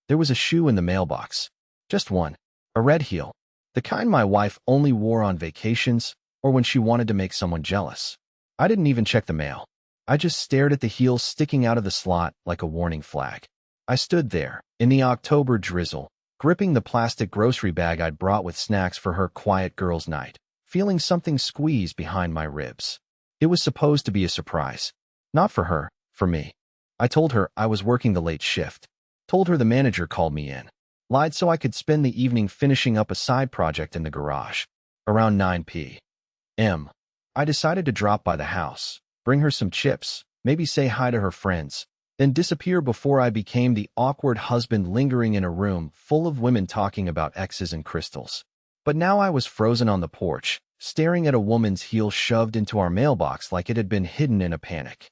There was a shoe in the mailbox. Just one. A red heel. The kind my wife only wore on vacations or when she wanted to make someone jealous. I didn't even check the mail. I just stared at the heel sticking out of the slot like a warning flag. I stood there, in the October drizzle, gripping the plastic grocery bag I'd brought with snacks for her quiet girls' night, feeling something squeeze behind my ribs. It was supposed to be a surprise. Not for her, for me. I told her I was working the late shift. Told her the manager called me in. Lied so I could spend the evening finishing up a side project in the garage. Around 9 p.m. I decided to drop by the house, bring her some chips, maybe say hi to her friends, then disappear before I became the awkward husband lingering in a room full of women talking about exes and crystals. But now I was frozen on the porch, staring at a woman's heel shoved into our mailbox like it had been hidden in a panic.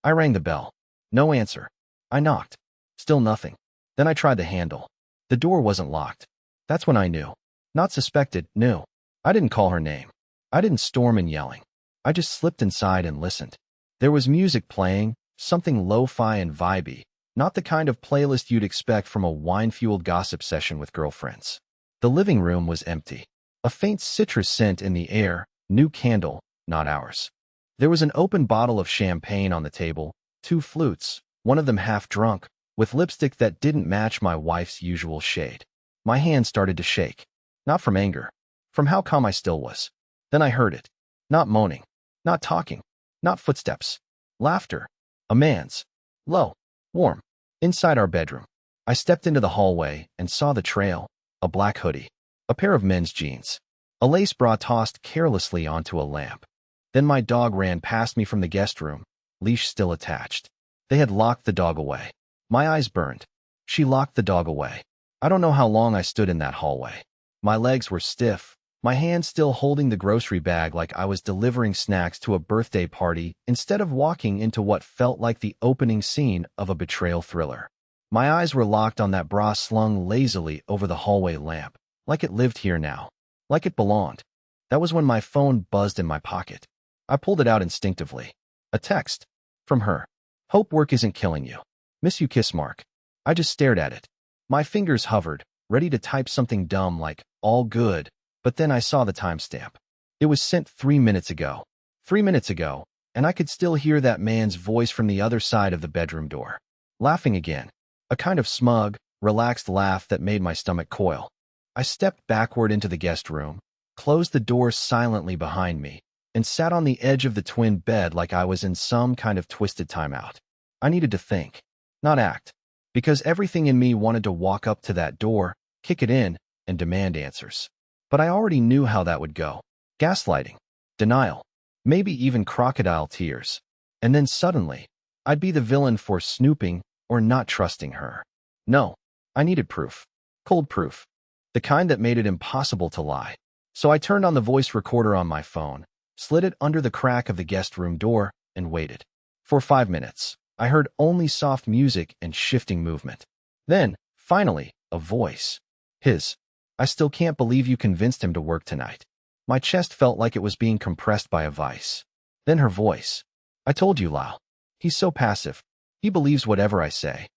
I rang the bell. No answer. I knocked. Still nothing. Then I tried the handle. The door wasn't locked. That's when I knew. Not suspected, knew. I didn't call her name. I didn't storm in yelling. I just slipped inside and listened. There was music playing, something lo-fi and vibey, not the kind of playlist you'd expect from a wine-fueled gossip session with girlfriends. The living room was empty. A faint citrus scent in the air, new candle, not ours. There was an open bottle of champagne on the table, 2 flutes, one of them half drunk, with lipstick that didn't match my wife's usual shade. My hand started to shake. Not from anger, from how calm I still was. Then I heard it. Not moaning. Not talking. Not footsteps. Laughter. A man's. Low. Warm. Inside our bedroom. I stepped into the hallway and saw the trail. A black hoodie. A pair of men's jeans. A lace bra tossed carelessly onto a lamp. Then my dog ran past me from the guest room, leash still attached. They had locked the dog away. My eyes burned. She locked the dog away. I don't know how long I stood in that hallway. My legs were stiff, my hand still holding the grocery bag like I was delivering snacks to a birthday party instead of walking into what felt like the opening scene of a betrayal thriller. My eyes were locked on that bra slung lazily over the hallway lamp, like it lived here now, like it belonged. That was when my phone buzzed in my pocket. I pulled it out instinctively. A text. From her. Hope work isn't killing you. Miss you kiss mark. I just stared at it. My fingers hovered, ready to type something dumb like, all good, but then I saw the timestamp. It was sent 3 minutes ago. 3 minutes ago, and I could still hear that man's voice from the other side of the bedroom door. Laughing again. A kind of smug, relaxed laugh that made my stomach coil. I stepped backward into the guest room, closed the door silently behind me, and sat on the edge of the twin bed like I was in some kind of twisted timeout. I needed to think, not act, because everything in me wanted to walk up to that door, kick it in, and demand answers. But I already knew how that would go. Gaslighting, denial, maybe even crocodile tears. And then suddenly, I'd be the villain for snooping or not trusting her. No, I needed proof. Cold proof. The kind that made it impossible to lie. So I turned on the voice recorder on my phone, slid it under the crack of the guest room door, and waited. For 5 minutes, I heard only soft music and shifting movement. Then, finally, a voice. His. I still can't believe you convinced him to work tonight. My chest felt like it was being compressed by a vice. Then her voice. I told you, Lau. He's so passive. He believes whatever I say.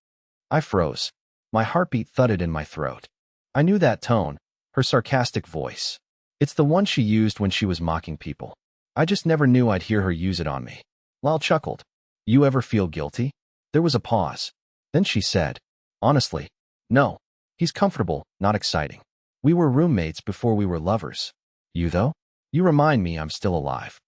I froze. My heartbeat thudded in my throat. I knew that tone, her sarcastic voice. It's the one she used when she was mocking people. I just never knew I'd hear her use it on me. Lal chuckled. You ever feel guilty? There was a pause. Then she said, honestly, no. He's comfortable, not exciting. We were roommates before we were lovers. You though? You remind me I'm still alive.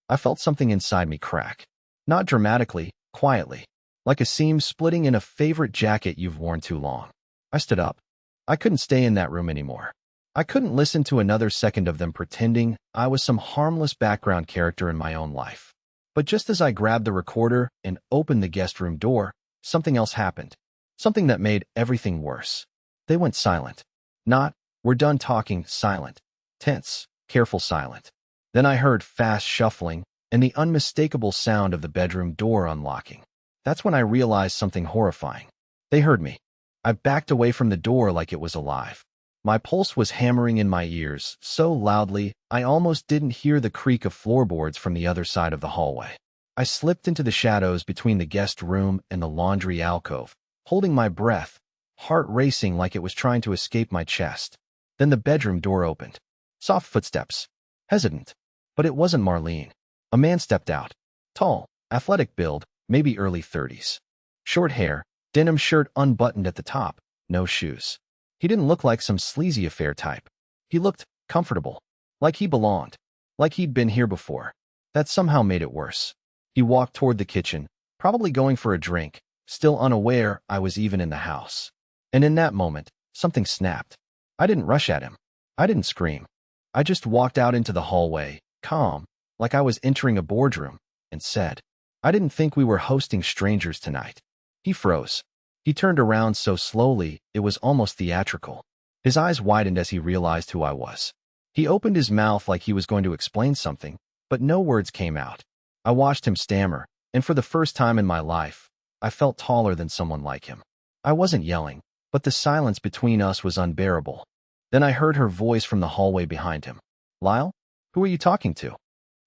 I felt something inside me crack. Not dramatically, quietly. Like a seam splitting in a favorite jacket you've worn too long. I stood up. I couldn't stay in that room anymore. I couldn't listen to another second of them pretending I was some harmless background character in my own life. But just as I grabbed the recorder and opened the guest room door, something else happened. Something that made everything worse. They went silent. Not, we're done talking, silent. Tense, careful silent. Then I heard fast shuffling and the unmistakable sound of the bedroom door unlocking. That's when I realized something horrifying. They heard me. I backed away from the door like it was alive. My pulse was hammering in my ears so loudly I almost didn't hear the creak of floorboards from the other side of the hallway. I slipped into the shadows between the guest room and the laundry alcove, holding my breath, heart racing like it was trying to escape my chest. Then the bedroom door opened. Soft footsteps. Hesitant. But it wasn't Marlene. A man stepped out. Tall, athletic build, maybe early 30s. Short hair, denim shirt unbuttoned at the top, no shoes. He didn't look like some sleazy affair type. He looked comfortable. Like he belonged. Like he'd been here before. That somehow made it worse. He walked toward the kitchen, probably going for a drink, still unaware I was even in the house. And in that moment, something snapped. I didn't rush at him. I didn't scream. I just walked out into the hallway, calm, like I was entering a boardroom, and said, I didn't think we were hosting strangers tonight. He froze. He turned around so slowly, it was almost theatrical. His eyes widened as he realized who I was. He opened his mouth like he was going to explain something, but no words came out. I watched him stammer, and for the first time in my life, I felt taller than someone like him. I wasn't yelling, but the silence between us was unbearable. Then I heard her voice from the hallway behind him. Lyle? Who are you talking to?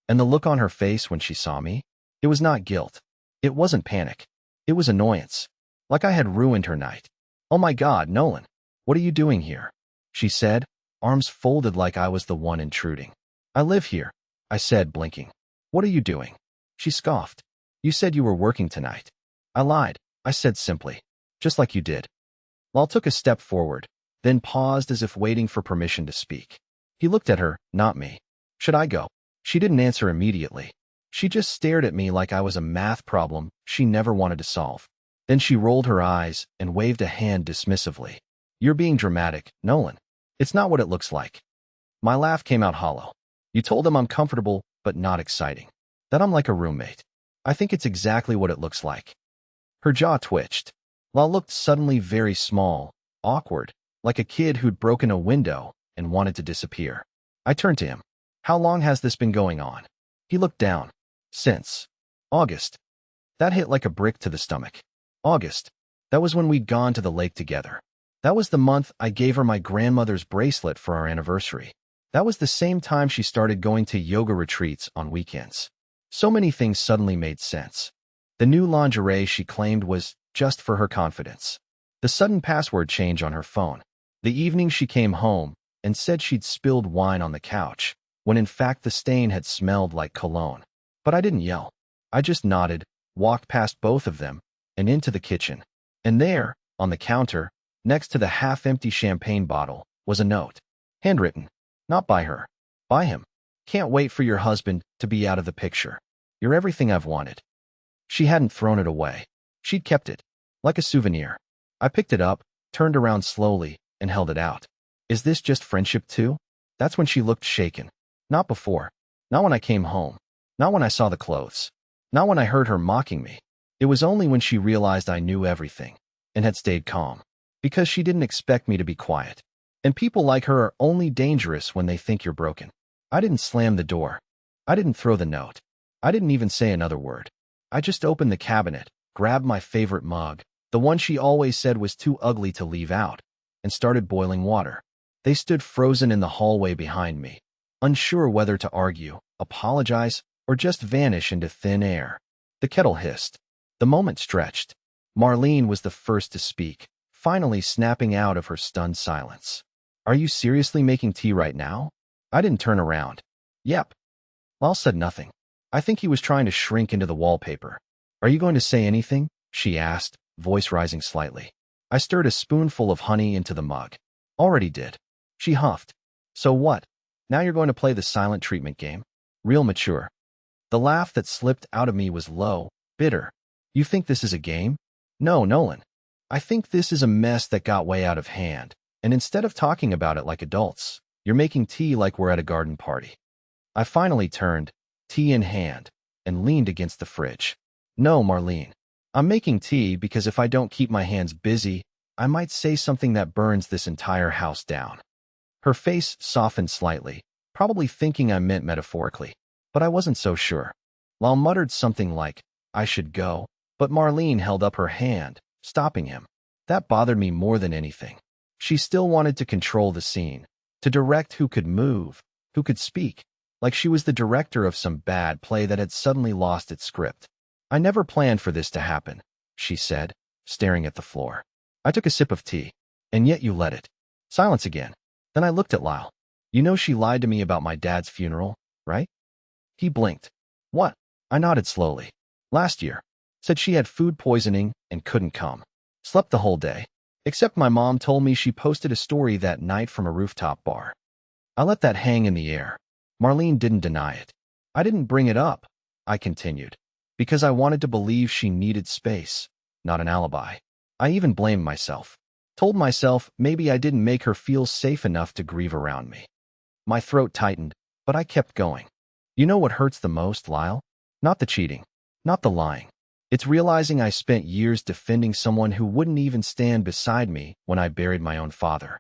And the look on her face when she saw me? It was not guilt. It wasn't panic. It was annoyance. Like I had ruined her night. Oh my God, Nolan. What are you doing here? She said, arms folded like I was the one intruding. I live here, I said, blinking. What are you doing? She scoffed. You said you were working tonight. I lied, I said simply. Just like you did. Lyle took a step forward, then paused as if waiting for permission to speak. He looked at her, not me. Should I go? She didn't answer immediately. She just stared at me like I was a math problem she never wanted to solve. Then she rolled her eyes and waved a hand dismissively. You're being dramatic, Nolan. It's not what it looks like. My laugh came out hollow. You told him I'm comfortable, but not exciting. That I'm like a roommate. I think it's exactly what it looks like. Her jaw twitched. Lyle looked suddenly very small, awkward, like a kid who'd broken a window and wanted to disappear. I turned to him. How long has this been going on? He looked down. Since August. That hit like a brick to the stomach. August. That was when we'd gone to the lake together. That was the month I gave her my grandmother's bracelet for our anniversary. That was the same time she started going to yoga retreats on weekends. So many things suddenly made sense. The new lingerie she claimed was just for her confidence. The sudden password change on her phone. The evening she came home and said she'd spilled wine on the couch, when in fact the stain had smelled like cologne. But I didn't yell. I just nodded, walked past both of them, and into the kitchen. And there, on the counter, next to the half-empty champagne bottle, was a note. Handwritten. Not by her. By him. Can't wait for your husband to be out of the picture. You're everything I've wanted. She hadn't thrown it away. She'd kept it. Like a souvenir. I picked it up, turned around slowly, and held it out. Is this just friendship too? That's when she looked shaken. Not before. Not when I came home. Not when I saw the clothes. Not when I heard her mocking me. It was only when she realized I knew everything, and had stayed calm. Because she didn't expect me to be quiet. And people like her are only dangerous when they think you're broken. I didn't slam the door. I didn't throw the note. I didn't even say another word. I just opened the cabinet, grabbed my favorite mug, the one she always said was too ugly to leave out, and started boiling water. They stood frozen in the hallway behind me, unsure whether to argue, apologize, or just vanish into thin air. The kettle hissed. The moment stretched. Marlene was the first to speak, finally snapping out of her stunned silence. Are you seriously making tea right now? I didn't turn around. Yep. Lyle said nothing. I think he was trying to shrink into the wallpaper. Are you going to say anything? She asked, voice rising slightly. I stirred a spoonful of honey into the mug. Already did. She huffed. So what? Now you're going to play the silent treatment game? Real mature. The laugh that slipped out of me was low, bitter. You think this is a game? No, Nolan. I think this is a mess that got way out of hand, and instead of talking about it like adults, you're making tea like we're at a garden party. I finally turned, tea in hand, and leaned against the fridge. No, Marlene. I'm making tea because if I don't keep my hands busy, I might say something that burns this entire house down. Her face softened slightly, probably thinking I meant metaphorically, but I wasn't so sure. Lyle muttered something like, I should go, but Marlene held up her hand, stopping him. That bothered me more than anything. She still wanted to control the scene, to direct who could move, who could speak, like she was the director of some bad play that had suddenly lost its script. I never planned for this to happen, she said, staring at the floor. I took a sip of tea. And yet you let it. Silence again. Then I looked at Lyle. You know she lied to me about my dad's funeral, right? He blinked. What? I nodded slowly. Last year. Said she had food poisoning and couldn't come. Slept the whole day. Except my mom told me she posted a story that night from a rooftop bar. I let that hang in the air. Marlene didn't deny it. I didn't bring it up, I continued, because I wanted to believe she needed space, not an alibi. I even blamed myself. Told myself maybe I didn't make her feel safe enough to grieve around me. My throat tightened, but I kept going. You know what hurts the most, Lyle? Not the cheating, not the lying. It's realizing I spent years defending someone who wouldn't even stand beside me when I buried my own father.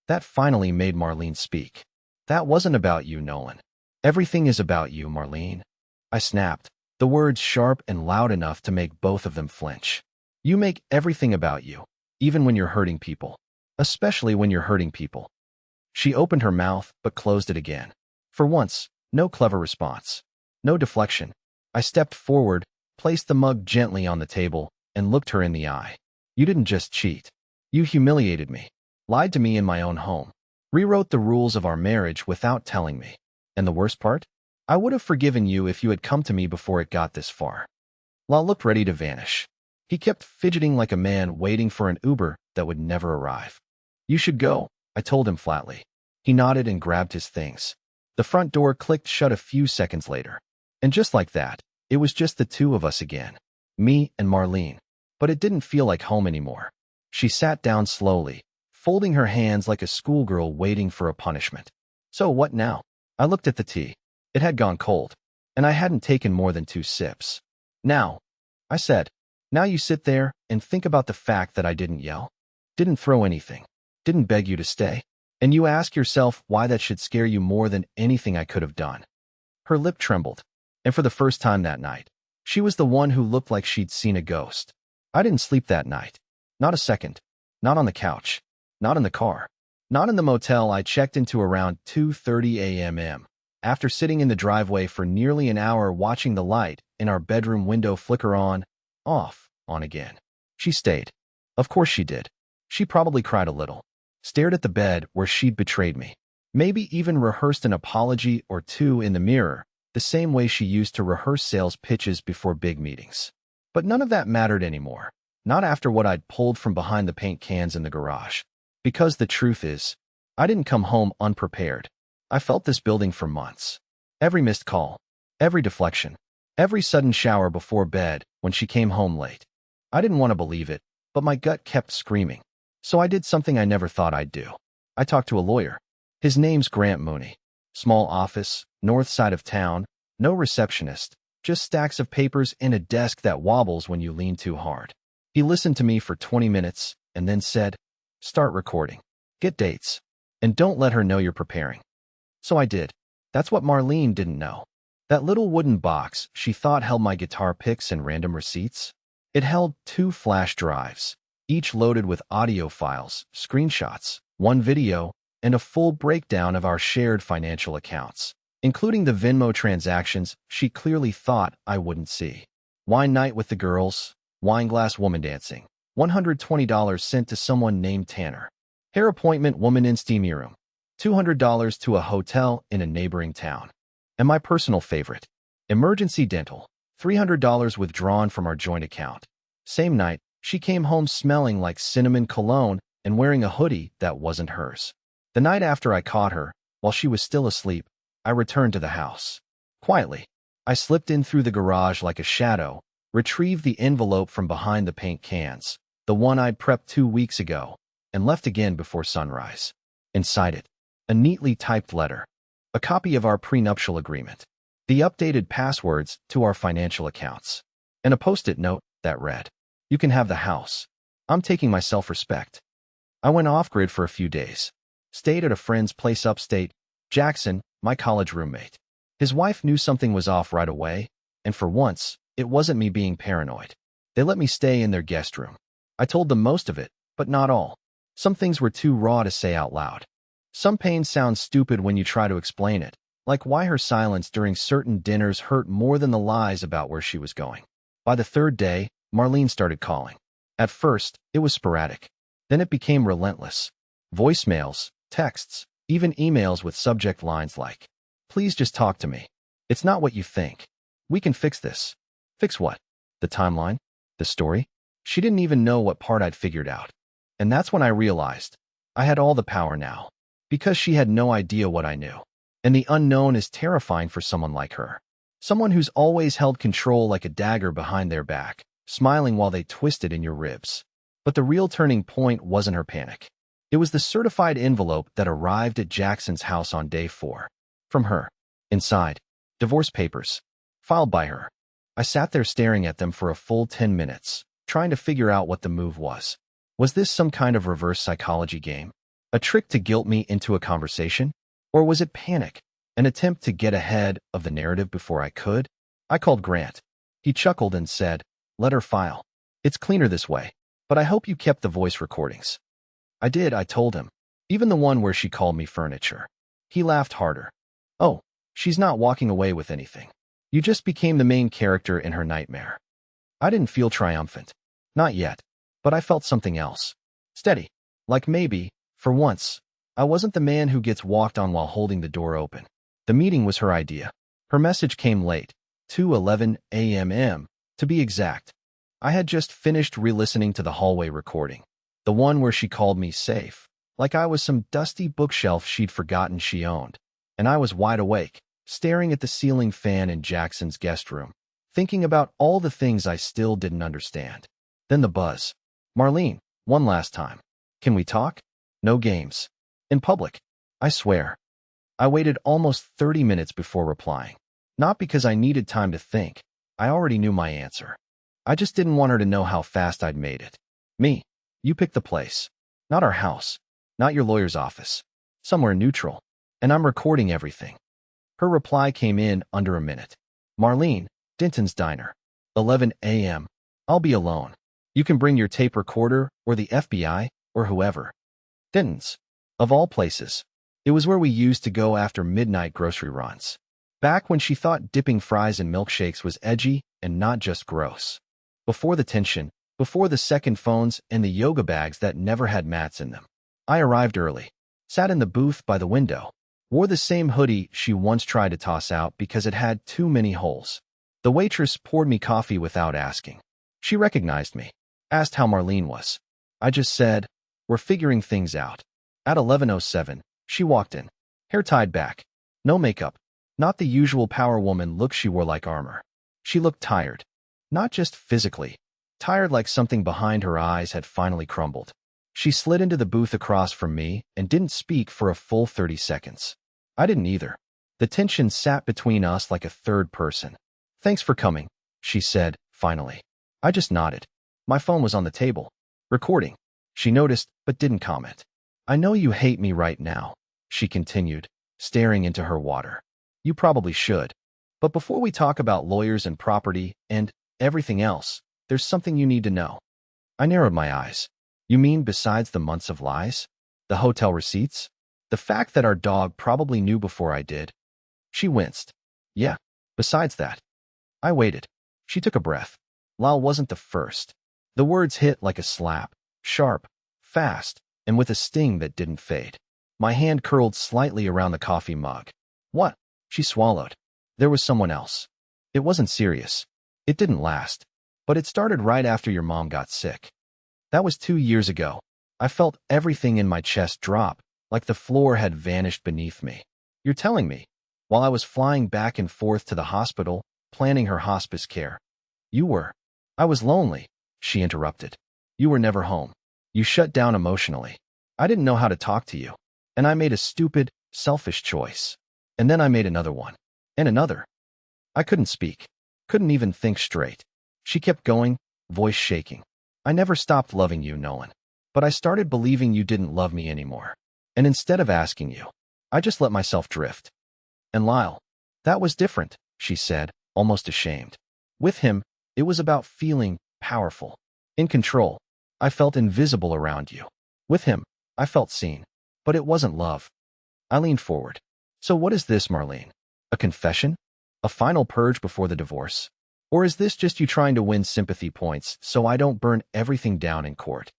That finally made Marlene speak. That wasn't about you, Nolan. Everything is about you, Marlene. I snapped, the words sharp and loud enough to make both of them flinch. You make everything about you, even when you're hurting people. Especially when you're hurting people. She opened her mouth, but closed it again. For once, no clever response. No deflection. I stepped forward, placed the mug gently on the table, and looked her in the eye. You didn't just cheat. You humiliated me. Lied to me in my own home. Rewrote the rules of our marriage without telling me. And the worst part? I would have forgiven you if you had come to me before it got this far. Lal looked ready to vanish. He kept fidgeting like a man waiting for an Uber that would never arrive. You should go, I told him flatly. He nodded and grabbed his things. The front door clicked shut a few seconds later. And just like that, it was just the two of us again. Me and Marlene. But it didn't feel like home anymore. She sat down slowly, folding her hands like a schoolgirl waiting for a punishment. So what now? I looked at the tea. It had gone cold, and I hadn't taken more than 2 sips. Now, I said, now you sit there and think about the fact that I didn't yell, didn't throw anything, didn't beg you to stay, and you ask yourself why that should scare you more than anything I could have done. Her lip trembled, and for the first time that night, she was the one who looked like she'd seen a ghost. I didn't sleep that night. Not a second. Not on the couch. Not in the car. Not in the motel I checked into around 2:30 a.m. After sitting in the driveway for nearly an hour watching the light in our bedroom window flicker on, off, on again. She stayed. Of course she did. She probably cried a little. Stared at the bed where she'd betrayed me. Maybe even rehearsed an apology or two in the mirror, the same way she used to rehearse sales pitches before big meetings. But none of that mattered anymore. Not after what I'd pulled from behind the paint cans in the garage. Because the truth is, I didn't come home unprepared. I felt this building for months. Every missed call, every deflection, every sudden shower before bed when she came home late. I didn't want to believe it, but my gut kept screaming. So I did something I never thought I'd do. I talked to a lawyer. His name's Grant Mooney. Small office, north side of town, no receptionist, just stacks of papers and a desk that wobbles when you lean too hard. He listened to me for 20 minutes and then said, start recording. Get dates. And don't let her know you're preparing. So I did. That's what Marlene didn't know. That little wooden box she thought held my guitar picks and random receipts. It held 2 flash drives, each loaded with audio files, screenshots, 1 video, and a full breakdown of our shared financial accounts, including the Venmo transactions she clearly thought I wouldn't see. Wine night with the girls, wine glass woman dancing, $120 sent to someone named Tanner. Hair appointment woman in steamy room, $200 to a hotel in a neighboring town. And my personal favorite, emergency dental, $300 withdrawn from our joint account. Same night, she came home smelling like cinnamon cologne and wearing a hoodie that wasn't hers. The night after I caught her, while she was still asleep, I returned to the house. Quietly, I slipped in through the garage like a shadow, retrieved the envelope from behind the paint cans, the one I'd prepped 2 weeks ago, and left again before sunrise. Inside it, a neatly typed letter, a copy of our prenuptial agreement, the updated passwords to our financial accounts, and a post-it note that read, "You can have the house. I'm taking my self-respect." I went off-grid for a few days. Stayed at a friend's place upstate, Jackson, my college roommate. His wife knew something was off right away, and for once, it wasn't me being paranoid. They let me stay in their guest room. I told them most of it, but not all. Some things were too raw to say out loud. Some pain sounds stupid when you try to explain it, like why her silence during certain dinners hurt more than the lies about where she was going. By the 3rd day, Marlene started calling. At first, it was sporadic. Then it became relentless. Voicemails, texts, even emails with subject lines like, "Please just talk to me. It's not what you think. We can fix this." Fix what? The timeline? The story? She didn't even know what part I'd figured out. And that's when I realized I had all the power now, because she had no idea what I knew. And the unknown is terrifying for someone like her. Someone who's always held control like a dagger behind their back, smiling while they twisted in your ribs. But the real turning point wasn't her panic. It was the certified envelope that arrived at Jackson's house on day 4. From her. Inside, divorce papers. Filed by her. I sat there staring at them for a full 10 minutes, trying to figure out what the move was. Was this some kind of reverse psychology game? A trick to guilt me into a conversation? Or was it panic? An attempt to get ahead of the narrative before I could? I called Grant. He chuckled and said, "Let her file. It's cleaner this way, but I hope you kept the voice recordings." I did, I told him. Even the one where she called me furniture. He laughed harder. "Oh, she's not walking away with anything. You just became the main character in her nightmare." I didn't feel triumphant. Not yet. But I felt something else. Steady. Like maybe, for once, I wasn't the man who gets walked on while holding the door open. The meeting was her idea. Her message came late, 2:11 a.m. to be exact. I had just finished re-listening to the hallway recording, the one where she called me safe, like I was some dusty bookshelf she'd forgotten she owned. And I was wide awake, staring at the ceiling fan in Jackson's guest room, thinking about all the things I still didn't understand. Then the buzz. "Marlene, one last time. Can we talk? No games. In public. I swear." I waited almost 30 minutes before replying. Not because I needed time to think. I already knew my answer. I just didn't want her to know how fast I'd made it. "Me. You pick the place. Not our house. Not your lawyer's office. Somewhere neutral. And I'm recording everything." Her reply came in under a minute. "Marlene, Denton's Diner. 11 a.m. I'll be alone. You can bring your tape recorder or the FBI or whoever." Denton's. Of all places. It was where we used to go after midnight grocery runs. Back when she thought dipping fries in milkshakes was edgy and not just gross. Before the tension, before the second phones and the yoga bags that never had mats in them. I arrived early. Sat in the booth by the window. Wore the same hoodie she once tried to toss out because it had too many holes. The waitress poured me coffee without asking. She recognized me. Asked how Marlene was. I just said, "We're figuring things out." At 11:07, she walked in. Hair tied back. No makeup. Not the usual power woman look she wore like armor. She looked tired. Not just physically. Tired like something behind her eyes had finally crumbled. She slid into the booth across from me and didn't speak for a full 30 seconds. I didn't either. The tension sat between us like a third person. "Thanks for coming," she said, finally. I just nodded. My phone was on the table. Recording. She noticed, but didn't comment. "I know you hate me right now," she continued, staring into her water. "You probably should. But before we talk about lawyers and property and everything else, there's something you need to know." I narrowed my eyes. "You mean besides the months of lies? The hotel receipts? The fact that our dog probably knew before I did?" She winced. "Yeah, besides that." I waited. She took a breath. Lyle wasn't the first. The words hit like a slap. Sharp, fast, and with a sting that didn't fade. My hand curled slightly around the coffee mug. "What?" She swallowed. "There was someone else. It wasn't serious. It didn't last. But it started right after your mom got sick. That was 2 years ago." I felt everything in my chest drop, like the floor had vanished beneath me. "You're telling me?" While I was flying back and forth to the hospital, planning her hospice care. "You were." "I was lonely," she interrupted. "You were never home. You shut down emotionally. I didn't know how to talk to you. And I made a stupid, selfish choice. And then I made another one. And another." I couldn't speak. Couldn't even think straight. She kept going, voice shaking. "I never stopped loving you, Nolan. But I started believing you didn't love me anymore. And instead of asking you, I just let myself drift. And Lyle, that was different," she said, almost ashamed. "With him, it was about feeling powerful. In control. I felt invisible around you. With him, I felt seen. But it wasn't love." I leaned forward. "So what is this, Marlene? A confession? A final purge before the divorce? Or is this just you trying to win sympathy points so I don't burn everything down in court?"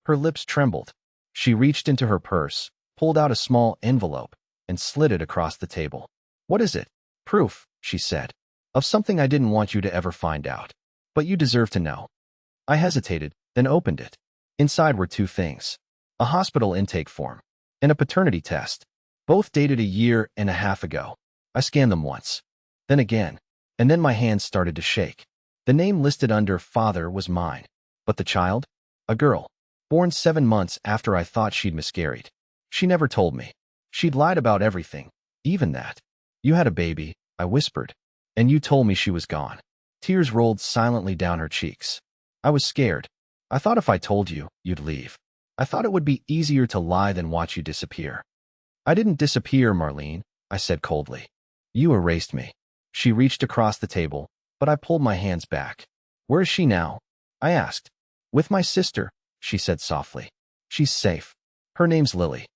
Her lips trembled. She reached into her purse, pulled out a small envelope, and slid it across the table. "What is it?" "Proof," she said, "of something I didn't want you to ever find out. But you deserve to know." I hesitated, then opened it. Inside were two things: a hospital intake form and a paternity test, both dated 1.5 years ago. I scanned them once, then again, and then my hands started to shake. The name listed under father was mine, but the child? A girl, born 7 months after I thought she'd miscarried. She never told me. She'd lied about everything, even that. "You had a baby," I whispered, "and you told me she was gone." Tears rolled silently down her cheeks. I was scared. I thought if I told you, you'd leave. I thought it would be easier to lie than watch you disappear. "I didn't disappear, Marlene," I said coldly. "You erased me." She reached across the table, but I pulled my hands back. "Where is she now?" I asked. "With my sister," she said softly. "She's safe. Her name's Lily."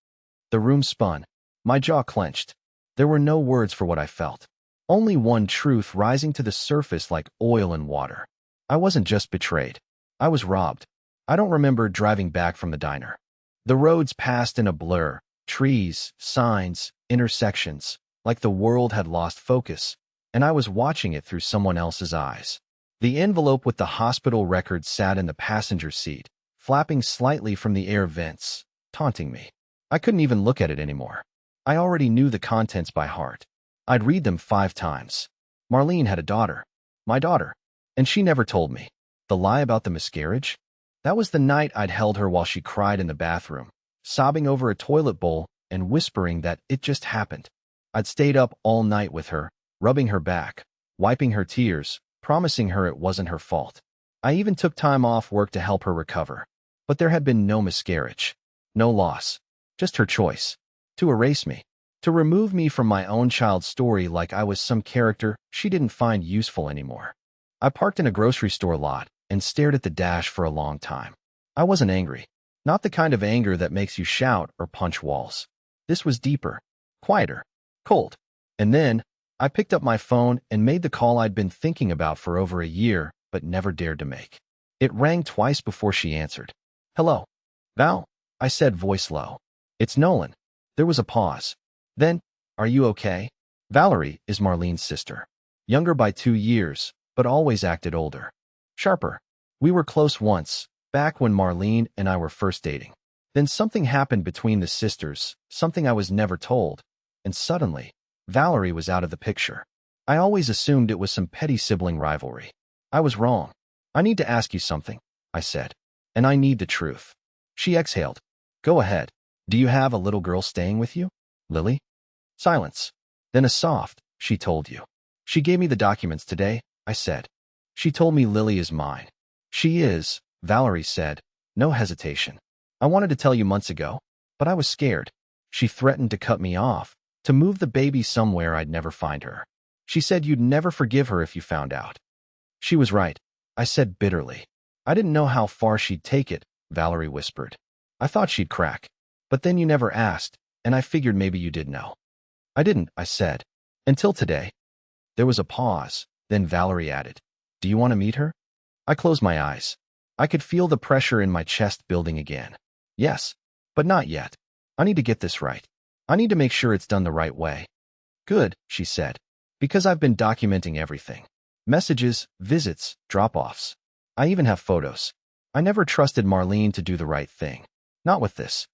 The room spun. My jaw clenched. There were no words for what I felt. Only one truth rising to the surface like oil and water. I wasn't just betrayed. I was robbed. I don't remember driving back from the diner. The roads passed in a blur, trees, signs, intersections, like the world had lost focus, and I was watching it through someone else's eyes. The envelope with the hospital record sat in the passenger seat, flapping slightly from the air vents, taunting me. I couldn't even look at it anymore. I already knew the contents by heart. I'd read them 5 times. Marlene had a daughter. My daughter. And she never told me. The lie about the miscarriage? That was the night I'd held her while she cried in the bathroom, sobbing over a toilet bowl and whispering that it just happened. I'd stayed up all night with her, rubbing her back, wiping her tears, promising her it wasn't her fault. I even took time off work to help her recover. But there had been no miscarriage. No loss. Just her choice. To erase me. To remove me from my own child's story like I was some character she didn't find useful anymore. I parked in a grocery store lot and stared at the dash for a long time. I wasn't angry. Not the kind of anger that makes you shout or punch walls. This was deeper, quieter, cold. And then, I picked up my phone and made the call I'd been thinking about for over a year, but never dared to make. It rang twice before she answered. "Hello, Val," I said, voice low. "It's Nolan." There was a pause. Then, "Are you okay?" Valerie is Marlene's sister. Younger by 2 years, but always acted older. Sharper. We were close once, back when Marlene and I were first dating. Then something happened between the sisters, something I was never told, and suddenly, Valerie was out of the picture. I always assumed it was some petty sibling rivalry. I was wrong. "I need to ask you something," I said. "And I need the truth." She exhaled. "Go ahead. Do you have a little girl staying with you? Lily?" Silence. Then a soft, "She told you." "She gave me the documents today," I said. "She told me Lily is mine." "She is," Valerie said, no hesitation. "I wanted to tell you months ago, but I was scared." She threatened to cut me off, to move the baby somewhere I'd never find her. "She said you'd never forgive her if you found out." "She was right," I said bitterly. "I didn't know how far she'd take it," Valerie whispered. "I thought she'd crack. But then you never asked, and I figured maybe you did know." "I didn't," I said. "Until today." There was a pause, then Valerie added, "Do you want to meet her?" I closed my eyes. I could feel the pressure in my chest building again. "Yes, but not yet. I need to get this right. I need to make sure it's done the right way." "Good," she said, "because I've been documenting everything. Messages, visits, drop-offs. I even have photos. I never trusted Marlene to do the right thing. Not with this."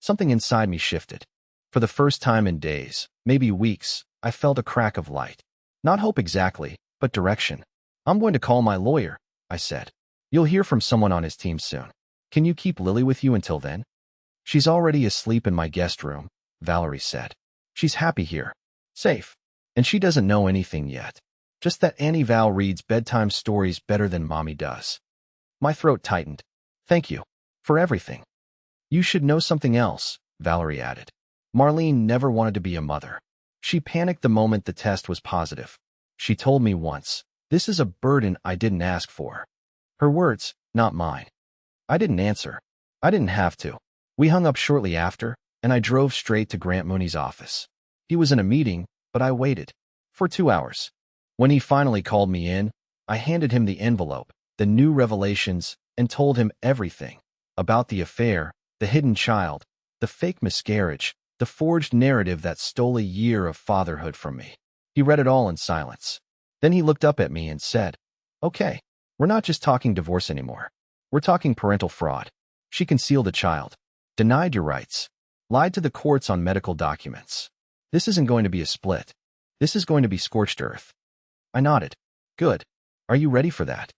Something inside me shifted. For the first time in days, maybe weeks, I felt a crack of light. Not hope exactly, but direction. "I'm going to call my lawyer," I said. "You'll hear from someone on his team soon. Can you keep Lily with you until then?" "She's already asleep in my guest room," Valerie said. "She's happy here. Safe. And she doesn't know anything yet. Just that Auntie Val reads bedtime stories better than Mommy does." My throat tightened. "Thank you. For everything." "You should know something else," Valerie added. "Marlene never wanted to be a mother. She panicked the moment the test was positive. She told me once, 'This is a burden I didn't ask for.' Her words, not mine." I didn't answer. I didn't have to. We hung up shortly after, and I drove straight to Grant Mooney's office. He was in a meeting, but I waited. For 2 hours. When he finally called me in, I handed him the envelope, the new revelations, and told him everything. about the affair, the hidden child, the fake miscarriage, the forged narrative that stole a year of fatherhood from me. He read it all in silence. Then he looked up at me and said, "Okay, we're not just talking divorce anymore. We're talking parental fraud. She concealed a child, denied your rights, lied to the courts on medical documents. This isn't going to be a split. This is going to be scorched earth." I nodded. "Good. Are you ready for that?"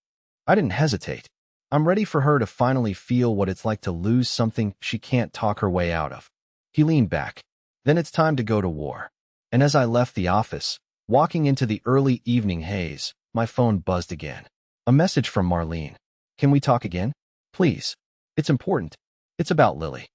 I didn't hesitate. I'm ready for her to finally feel what it's like to lose something she can't talk her way out of. He leaned back. "Then it's time to go to war." And as I left the office, walking into the early evening haze, my phone buzzed again. A message from Marlene. "Can we talk again? Please. It's important. It's about Lily."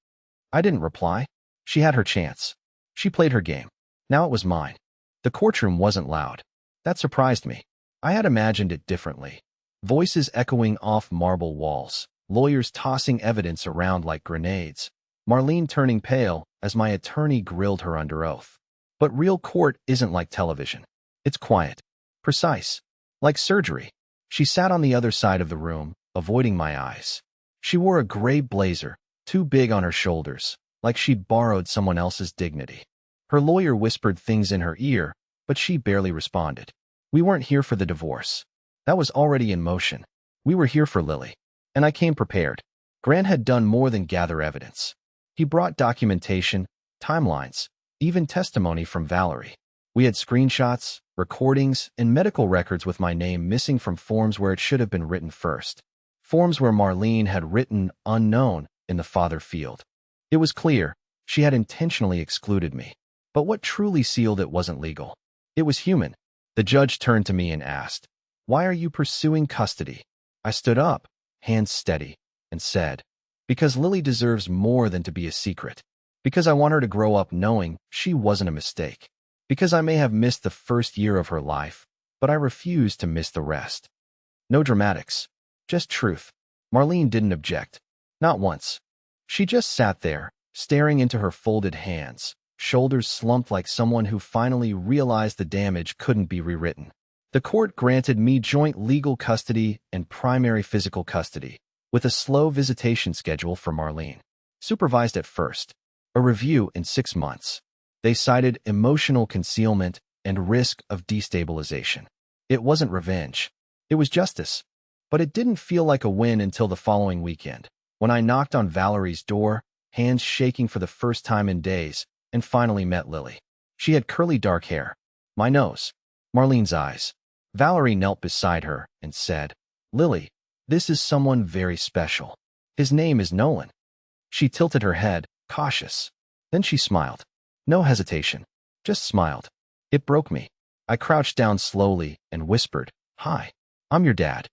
I didn't reply. She had her chance. She played her game. Now it was mine. The courtroom wasn't loud. That surprised me. I had imagined it differently. Voices echoing off marble walls, lawyers tossing evidence around like grenades, Marlene turning pale as my attorney grilled her under oath. But real court isn't like television. It's quiet, precise, like surgery. She sat on the other side of the room, avoiding my eyes. She wore a gray blazer, too big on her shoulders, like she'd borrowed someone else's dignity. Her lawyer whispered things in her ear, but she barely responded. We weren't here for the divorce. That was already in motion. We were here for Lily. And I came prepared. Grant had done more than gather evidence. He brought documentation, timelines, even testimony from Valerie. We had screenshots, recordings, and medical records with my name missing from forms where it should have been written first. Forms where Marlene had written unknown in the father field. It was clear she had intentionally excluded me. But what truly sealed it wasn't legal. It was human. The judge turned to me and asked, "Why are you pursuing custody?" I stood up, hands steady, and said, "Because Lily deserves more than to be a secret. Because I want her to grow up knowing she wasn't a mistake. Because I may have missed the first year of her life, but I refuse to miss the rest." No dramatics, just truth. Marlene didn't object. Not once. She just sat there, staring into her folded hands, shoulders slumped like someone who finally realized the damage couldn't be rewritten. The court granted me joint legal custody and primary physical custody, with a slow visitation schedule for Marlene. Supervised at first. A review in 6 months. They cited emotional concealment and risk of destabilization. It wasn't revenge. It was justice. But it didn't feel like a win until the following weekend, when I knocked on Valerie's door, hands shaking for the first time in days, and finally met Lily. She had curly dark hair. My nose. Marlene's eyes. Valerie knelt beside her and said, "Lily, this is someone very special. His name is Nolan." She tilted her head, cautious. Then she smiled. No hesitation. Just smiled. It broke me. I crouched down slowly and whispered, "Hi, I'm your dad."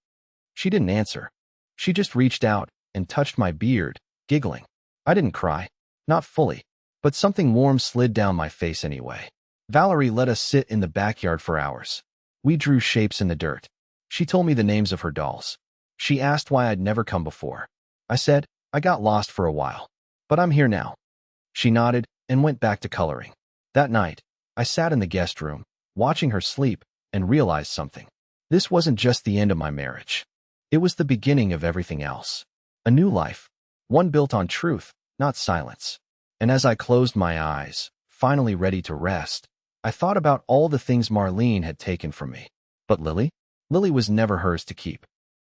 She didn't answer. She just reached out and touched my beard, giggling. I didn't cry. Not fully. But something warm slid down my face anyway. Valerie let us sit in the backyard for hours. We drew shapes in the dirt. She told me the names of her dolls. She asked why I'd never come before. I said, "I got lost for a while. But I'm here now." She nodded and went back to coloring. That night, I sat in the guest room, watching her sleep, and realized something. This wasn't just the end of my marriage. It was the beginning of everything else. A new life. One built on truth, not silence. And as I closed my eyes, finally ready to rest, I thought about all the things Marlene had taken from me. But Lily? Lily was never hers to keep.